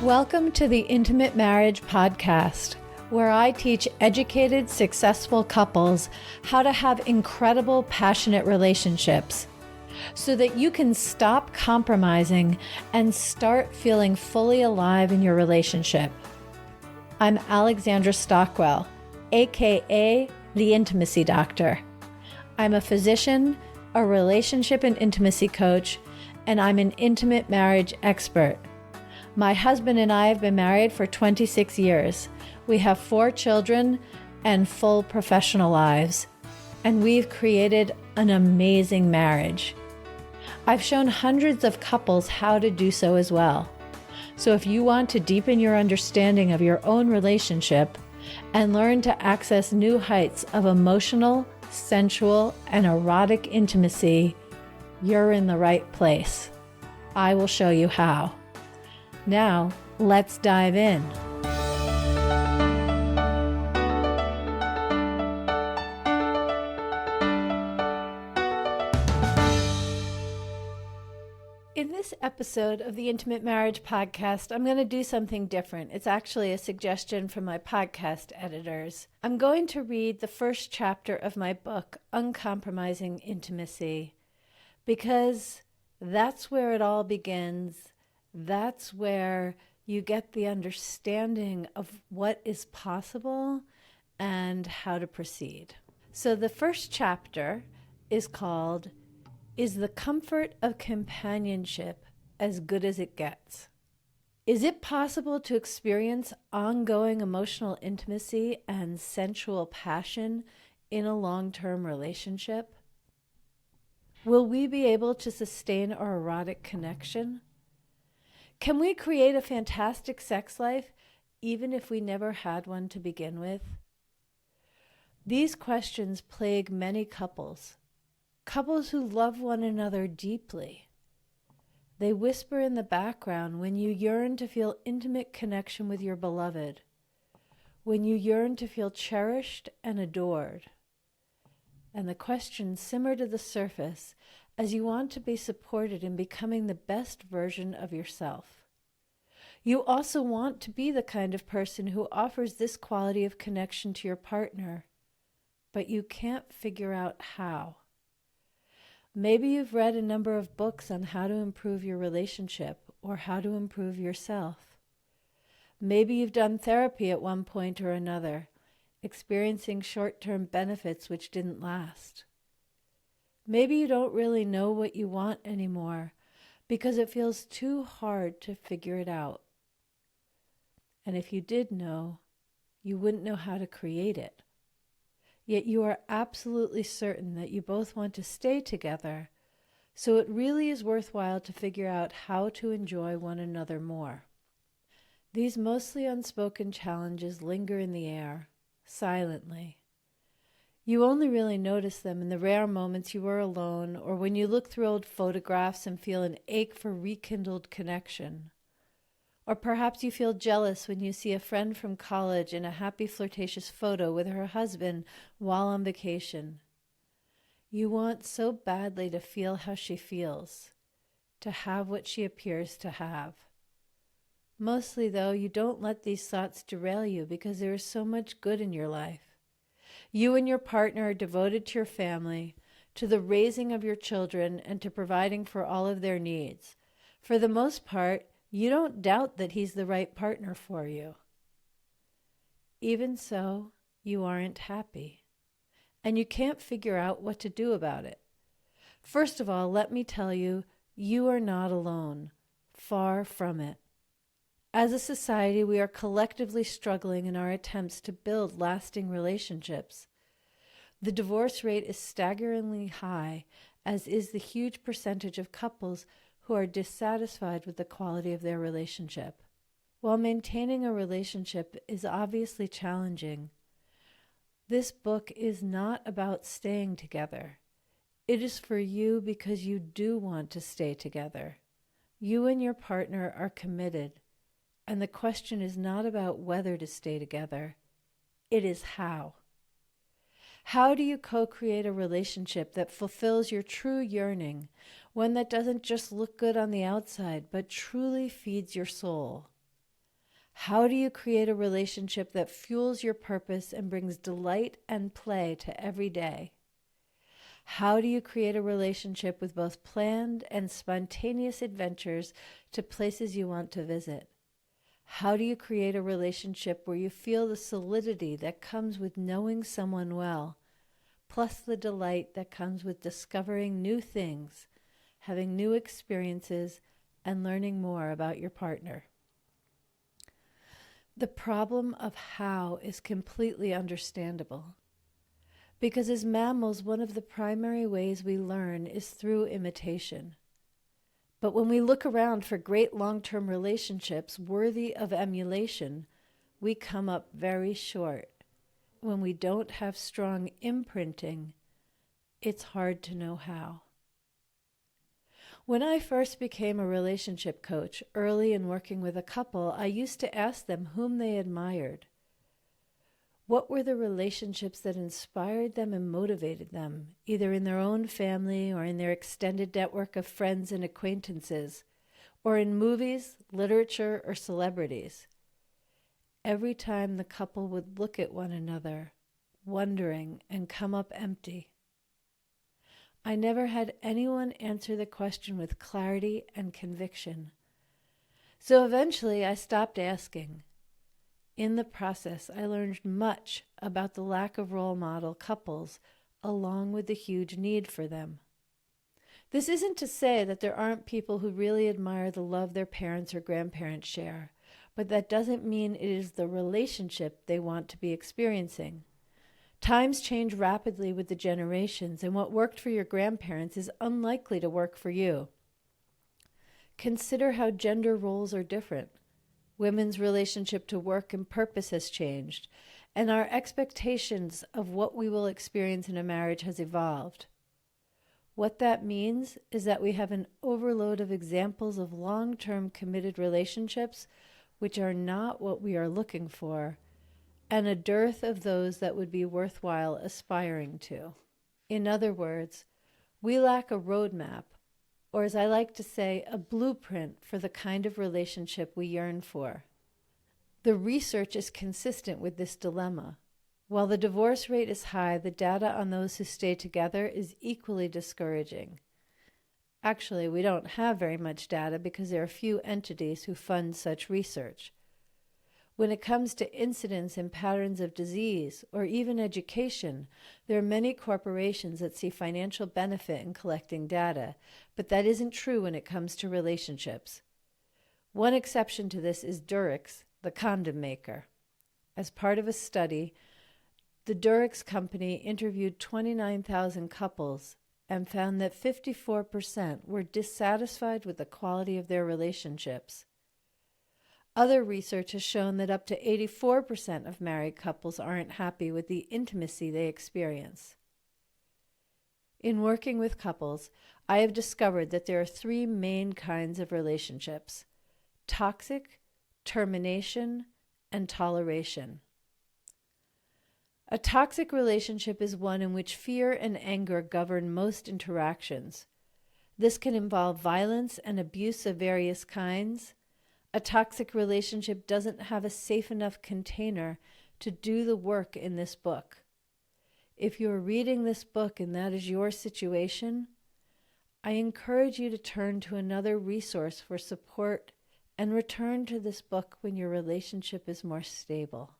Welcome to the Intimate Marriage Podcast, where I teach educated, successful couples how to have incredible, passionate relationships so that you can stop compromising and start feeling fully alive in your relationship. I'm Alexandra Stockwell, aka the Intimacy Doctor. I'm a physician, a relationship and intimacy coach, and I'm an intimate marriage expert. My husband and I have been married for 26 years. We have 4 children and full professional lives, and we've created an amazing marriage. I've shown hundreds of couples how to do so as well. So if you want to deepen your understanding of your own relationship and learn to access new heights of emotional, sensual, and erotic intimacy, you're in the right place. I will show you how. Now, let's dive in. In this episode of the Intimate Marriage Podcast, I'm going to do something different. It's actually a suggestion from my podcast editors. I'm going to read the first chapter of my book, Uncompromising Intimacy, because that's where it all begins. That's where you get the understanding of what is possible and how to proceed. So the first chapter is called, Is the Comfort of Companionship as Good as It Gets? Is it possible to experience ongoing emotional intimacy and sensual passion in a long-term relationship? Will we be able to sustain our erotic connection? Can we create a fantastic sex life even if we never had one to begin with? These questions plague many couples who love one another deeply. They whisper in the background when you yearn to feel intimate connection with your beloved, when you yearn to feel cherished and adored. And the questions simmer to the surface as you want to be supported in becoming the best version of yourself. You also want to be the kind of person who offers this quality of connection to your partner, but you can't figure out how. Maybe you've read a number of books on how to improve your relationship or how to improve yourself. Maybe you've done therapy at one point or another, experiencing short-term benefits which didn't last. Maybe you don't really know what you want anymore because it feels too hard to figure it out. And if you did know, you wouldn't know how to create it. Yet you are absolutely certain that you both want to stay together, so it really is worthwhile to figure out how to enjoy one another more. These mostly unspoken challenges linger in the air, silently. You only really notice them in the rare moments you are alone or when you look through old photographs and feel an ache for rekindled connection. Or perhaps you feel jealous when you see a friend from college in a happy flirtatious photo with her husband while on vacation. You want so badly to feel how she feels, to have what she appears to have. Mostly, though, you don't let these thoughts derail you because there is so much good in your life. You and your partner are devoted to your family, to the raising of your children, and to providing for all of their needs. For the most part, you don't doubt that he's the right partner for you. Even so, you aren't happy, and you can't figure out what to do about it. First of all, let me tell you, you are not alone. Far from it. As a society, we are collectively struggling in our attempts to build lasting relationships. The divorce rate is staggeringly high, as is the huge percentage of couples who are dissatisfied with the quality of their relationship. While maintaining a relationship is obviously challenging, this book is not about staying together. It is for you because you do want to stay together. You and your partner are committed. And the question is not about whether to stay together. It is how. How do you co-create a relationship that fulfills your true yearning, one that doesn't just look good on the outside, but truly feeds your soul? How do you create a relationship that fuels your purpose and brings delight and play to every day? How do you create a relationship with both planned and spontaneous adventures to places you want to visit? How do you create a relationship where you feel the solidity that comes with knowing someone well, plus the delight that comes with discovering new things, having new experiences, and learning more about your partner? The problem of how is completely understandable. Because as mammals, one of the primary ways we learn is through imitation. But when we look around for great long-term relationships worthy of emulation, we come up very short. When we don't have strong imprinting, it's hard to know how. When I first became a relationship coach, early in working with a couple, I used to ask them whom they admired. What were the relationships that inspired them and motivated them, either in their own family or in their extended network of friends and acquaintances, or in movies, literature, or celebrities? Every time the couple would look at one another, wondering, and come up empty. I never had anyone answer the question with clarity and conviction. So eventually I stopped asking. In the process, I learned much about the lack of role model couples, along with the huge need for them. This isn't to say that there aren't people who really admire the love their parents or grandparents share, but that doesn't mean it is the relationship they want to be experiencing. Times change rapidly with the generations, and what worked for your grandparents is unlikely to work for you. Consider how gender roles are different. Women's relationship to work and purpose has changed, and our expectations of what we will experience in a marriage has evolved. What that means is that we have an overload of examples of long-term committed relationships which are not what we are looking for, and a dearth of those that would be worthwhile aspiring to. In other words, we lack a roadmap, or as I like to say, a blueprint for the kind of relationship we yearn for. The research is consistent with this dilemma. While the divorce rate is high, the data on those who stay together is equally discouraging. Actually, we don't have very much data because there are few entities who fund such research. When it comes to incidence and patterns of disease, or even education, there are many corporations that see financial benefit in collecting data, but that isn't true when it comes to relationships. One exception to this is Durex, the condom maker. As part of a study, the Durex company interviewed 29,000 couples and found that 54% were dissatisfied with the quality of their relationships. Other research has shown that up to 84% of married couples aren't happy with the intimacy they experience. In working with couples, I have discovered that there are three main kinds of relationships: toxic, termination, and toleration. A toxic relationship is one in which fear and anger govern most interactions. This can involve violence and abuse of various kinds. A toxic relationship doesn't have a safe enough container to do the work in this book. If you're reading this book and that is your situation, I encourage you to turn to another resource for support and return to this book when your relationship is more stable.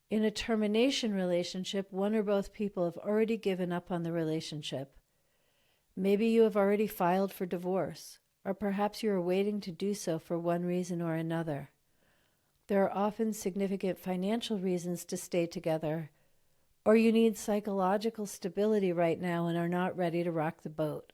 In a termination relationship, one or both people have already given up on the relationship. Maybe you have already filed for divorce, or perhaps you are waiting to do so for one reason or another. There are often significant financial reasons to stay together, or you need psychological stability right now and are not ready to rock the boat.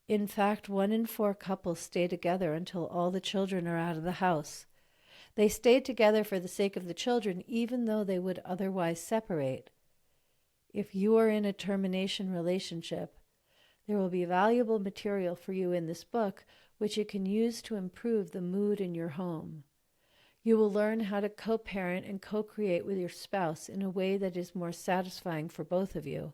In fact, 1 in 4 couples stay together until all the children are out of the house. They stay together for the sake of the children, even though they would otherwise separate. If you are in a termination relationship, there will be valuable material for you in this book, which you can use to improve the mood in your home. You will learn how to co-parent and co-create with your spouse in a way that is more satisfying for both of you.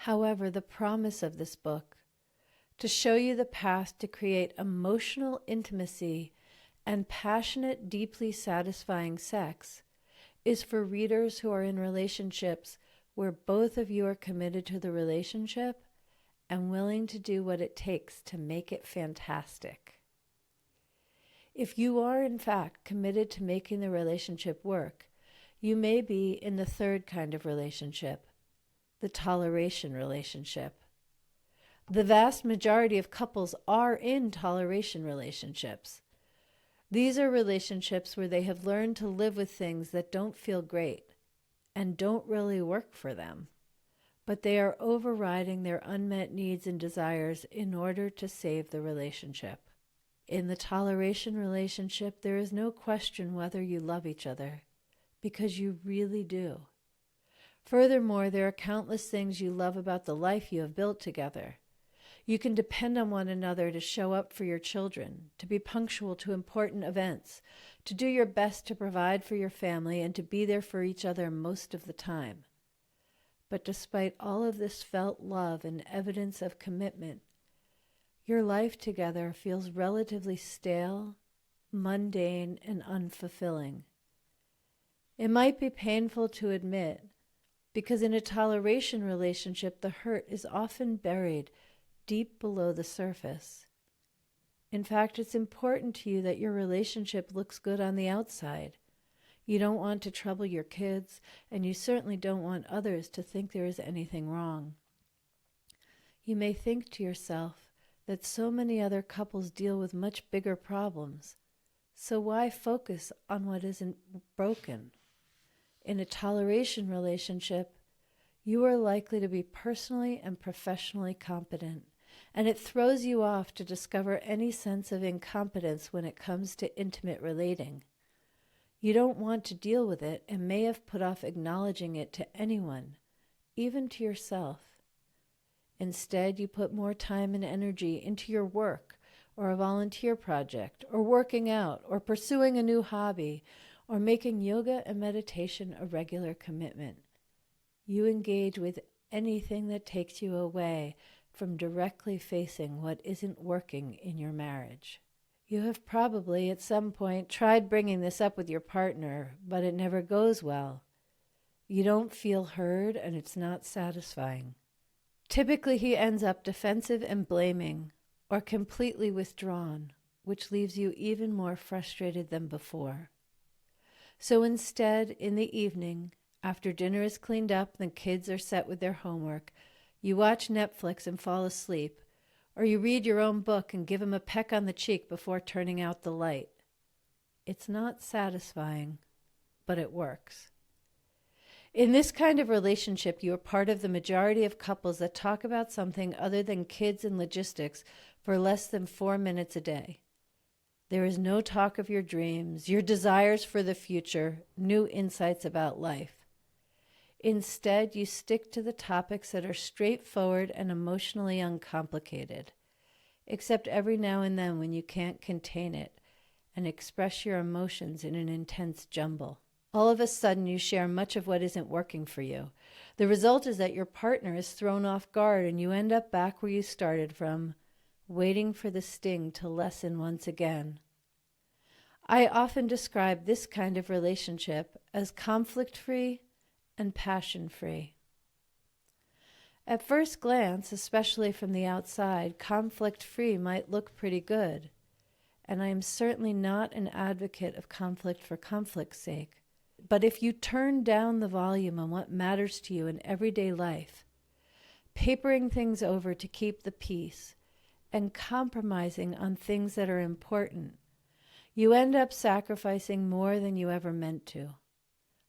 However, the promise of this book, to show you the path to create emotional intimacy and passionate, deeply satisfying sex is for readers who are in relationships where both of you are committed to the relationship and willing to do what it takes to make it fantastic. If you are, in fact, committed to making the relationship work, you may be in the third kind of relationship, the toleration relationship. The vast majority of couples are in toleration relationships. These are relationships where they have learned to live with things that don't feel great and don't really work for them, but they are overriding their unmet needs and desires in order to save the relationship. In the toleration relationship, there is no question whether you love each other, because you really do. Furthermore, there are countless things you love about the life you have built together. You can depend on one another to show up for your children, to be punctual to important events, to do your best to provide for your family, and to be there for each other most of the time. But despite all of this felt love and evidence of commitment, your life together feels relatively stale, mundane, and unfulfilling. It might be painful to admit, because in a toleration relationship, the hurt is often buried deep below the surface. In fact, it's important to you that your relationship looks good on the outside. You don't want to trouble your kids, and you certainly don't want others to think there is anything wrong. You may think to yourself that so many other couples deal with much bigger problems, so why focus on what isn't broken? In a toleration relationship, you are likely to be personally and professionally competent, and it throws you off to discover any sense of incompetence when it comes to intimate relating. You don't want to deal with it and may have put off acknowledging it to anyone, even to yourself. Instead, you put more time and energy into your work, or a volunteer project, or working out, or pursuing a new hobby, or making yoga and meditation a regular commitment. You engage with anything that takes you away from directly facing what isn't working in your marriage. You have probably at some point tried bringing this up with your partner, but it never goes well. You don't feel heard, and it's not satisfying. Typically, he ends up defensive and blaming, or completely withdrawn, which leaves you even more frustrated than before. So instead, in the evening, after dinner is cleaned up and the kids are set with their homework, you watch Netflix and fall asleep, or you read your own book and give him a peck on the cheek before turning out the light. It's not satisfying, but it works. In this kind of relationship, you are part of the majority of couples that talk about something other than kids and logistics for less than 4 minutes a day. There is no talk of your dreams, your desires for the future, new insights about life. Instead, you stick to the topics that are straightforward and emotionally uncomplicated, except every now and then when you can't contain it and express your emotions in an intense jumble. All of a sudden, you share much of what isn't working for you. The result is that your partner is thrown off guard and you end up back where you started from, waiting for the sting to lessen once again. I often describe this kind of relationship as conflict-free and passion-free. At first glance, especially from the outside, conflict-free might look pretty good, and I am certainly not an advocate of conflict for conflict's sake. But if you turn down the volume on what matters to you in everyday life, papering things over to keep the peace, and compromising on things that are important, you end up sacrificing more than you ever meant to.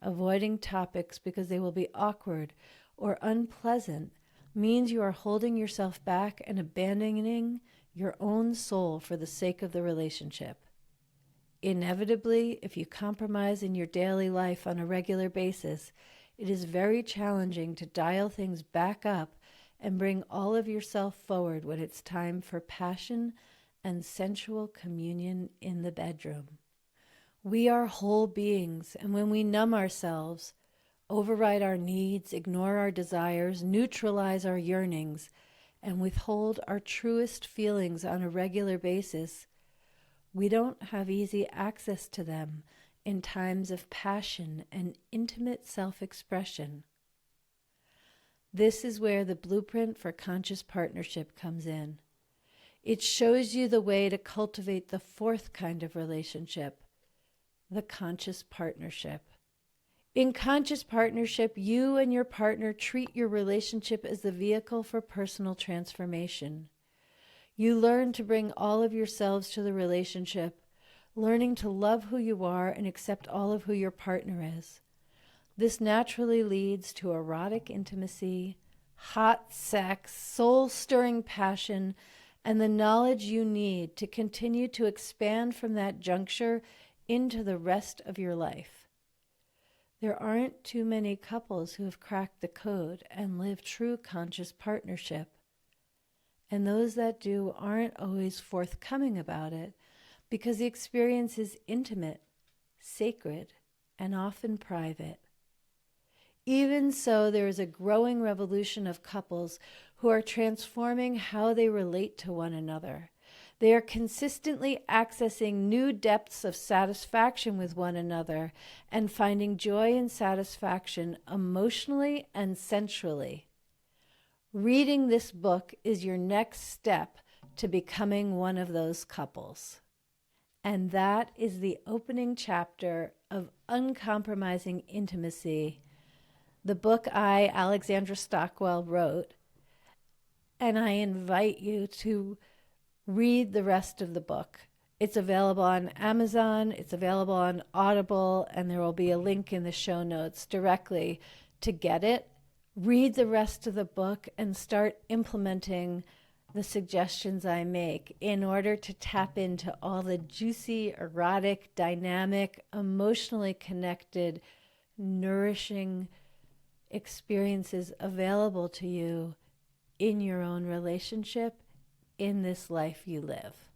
Avoiding topics because they will be awkward or unpleasant means you are holding yourself back and abandoning your own soul for the sake of the relationship. Inevitably, if you compromise in your daily life on a regular basis, it is very challenging to dial things back up and bring all of yourself forward when it's time for passion and sensual communion in the bedroom. We are whole beings, and when we numb ourselves, override our needs, ignore our desires, neutralize our yearnings, and withhold our truest feelings on a regular basis, We don't have easy access to them in times of passion and intimate self-expression. This is where the blueprint for conscious partnership comes in. It shows you the way to cultivate the fourth kind of relationship, the conscious partnership. In conscious partnership, you and your partner treat your relationship as the vehicle for personal transformation. You learn to bring all of yourselves to the relationship, learning to love who you are and accept all of who your partner is. This naturally leads to erotic intimacy, hot sex, soul-stirring passion, and the knowledge you need to continue to expand from that juncture into the rest of your life. There aren't too many couples who have cracked the code and live true conscious partnership. And those that do aren't always forthcoming about it because the experience is intimate, sacred, and often private. Even so, there is a growing revolution of couples who are transforming how they relate to one another. They are consistently accessing new depths of satisfaction with one another and finding joy and satisfaction emotionally and sensually. Reading this book is your next step to becoming one of those couples. And that is the opening chapter of Uncompromising Intimacy, the book I, Alexandra Stockwell, wrote. And I invite you to read the rest of the book. It's available on Amazon, it's available on Audible, and there will be a link in the show notes directly to get it. Read the rest of the book and start implementing the suggestions I make in order to tap into all the juicy, erotic, dynamic, emotionally connected, nourishing experiences available to you in your own relationship, in this life you live.